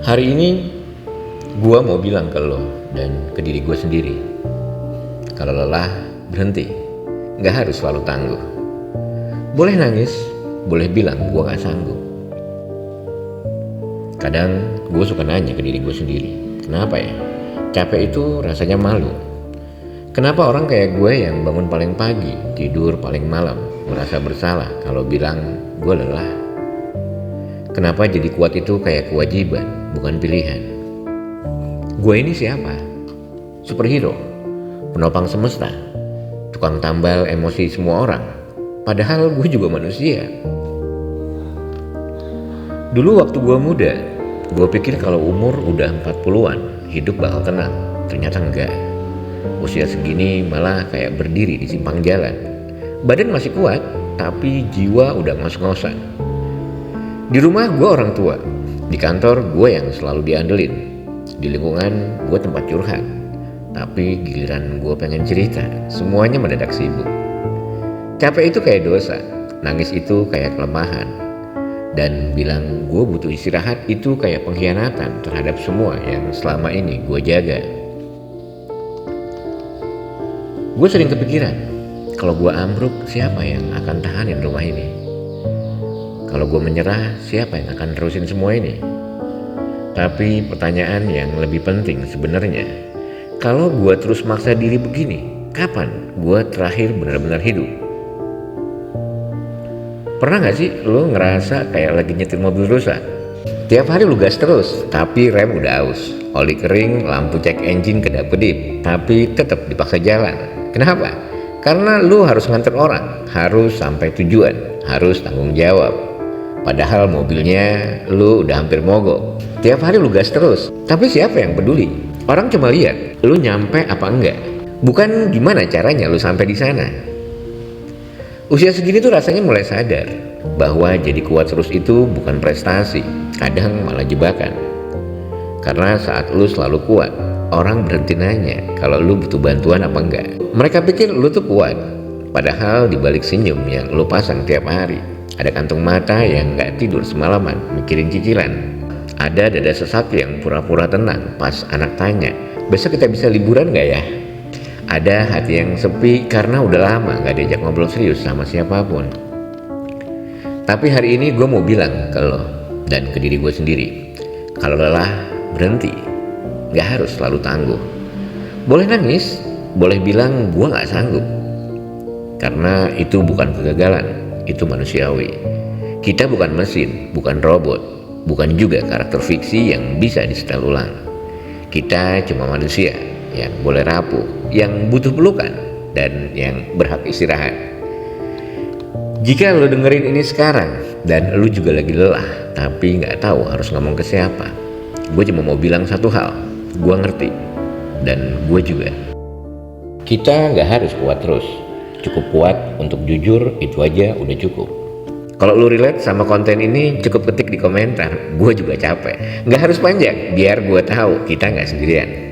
Hari ini gue mau bilang ke lo dan ke diri gue sendiri, kalau lelah berhenti, gak harus selalu tangguh. Boleh nangis, boleh bilang gue gak sanggup. Kadang gue suka nanya ke diri gue sendiri, kenapa ya? Capek itu rasanya malu. Kenapa orang kayak gue yang bangun paling pagi, tidur paling malam, merasa bersalah kalau bilang gue lelah? Kenapa jadi kuat itu kayak kewajiban, bukan pilihan? Gue ini siapa? Superhero, penopang semesta, tukang tambal emosi semua orang. Padahal gue juga manusia. Dulu waktu gue muda, gue pikir kalau umur udah 40-an, hidup bakal tenang. Ternyata enggak. Usia segini malah kayak berdiri di simpang jalan. Badan masih kuat, tapi jiwa udah ngos-ngosan. Di rumah gue orang tua, di kantor gue yang selalu diandelin, di lingkungan gue tempat curhat. Tapi giliran gue pengen cerita, semuanya mendadak sibuk. Capek itu kayak dosa, nangis itu kayak kelemahan, dan bilang gue butuh istirahat itu kayak pengkhianatan terhadap semua yang selama ini gue jaga. Gue sering kepikiran, kalau gue ambruk siapa yang akan tahanin rumah ini? Kalau gue menyerah siapa yang akan terusin semua ini? Tapi pertanyaan yang lebih penting sebenarnya, kalau gue terus maksa diri begini, kapan gue terakhir benar-benar hidup? Pernah gak sih lo ngerasa kayak lagi nyetir mobil rusak? Tiap hari lu gas terus, tapi rem udah aus, oli kering, lampu cek engine kedap-kedip, tapi tetap dipaksa jalan. Kenapa? Karena lu harus nganter orang, harus sampai tujuan, harus tanggung jawab. Padahal mobilnya lu udah hampir mogok. Tiap hari lu gas terus, tapi siapa yang peduli? Orang cuma lihat lu nyampe apa enggak, bukan gimana caranya lu sampai di sana. Usia segini tuh rasanya mulai sadar bahwa jadi kuat terus itu bukan prestasi, kadang malah jebakan. Karena saat lu selalu kuat, orang berhenti nanya kalau lu butuh bantuan apa enggak. Mereka pikir lu tuh kuat, padahal di balik senyum yang lu pasang tiap hari, ada kantung mata yang gak tidur semalaman mikirin cicilan. Ada dada sesak yang pura-pura tenang pas anak tanya, besok kita bisa liburan gak ya? Ada hati yang sepi karena udah lama gak diajak ngobrol serius sama siapapun. Tapi hari ini gue mau bilang ke lo dan ke diri gue sendiri, kalau lelah berhenti, gak harus selalu tangguh. Boleh nangis, boleh bilang gue gak sanggup. Karena itu bukan kegagalan, itu manusiawi. Kita bukan mesin, bukan robot, bukan juga karakter fiksi yang bisa disetel ulang. Kita cuma manusia yang boleh rapuh, yang butuh pelukan, dan yang berhak istirahat. Jika lo dengerin ini sekarang dan lo juga lagi lelah tapi gak tahu harus ngomong ke siapa, gue cuma mau bilang satu hal, gue ngerti, dan gue juga. Kita gak harus kuat terus, cukup kuat untuk jujur, itu aja udah cukup. Kalau lu relate sama konten ini, cukup ketik di komentar, gue juga capek. Gak harus panjang, biar gue tahu kita gak sendirian.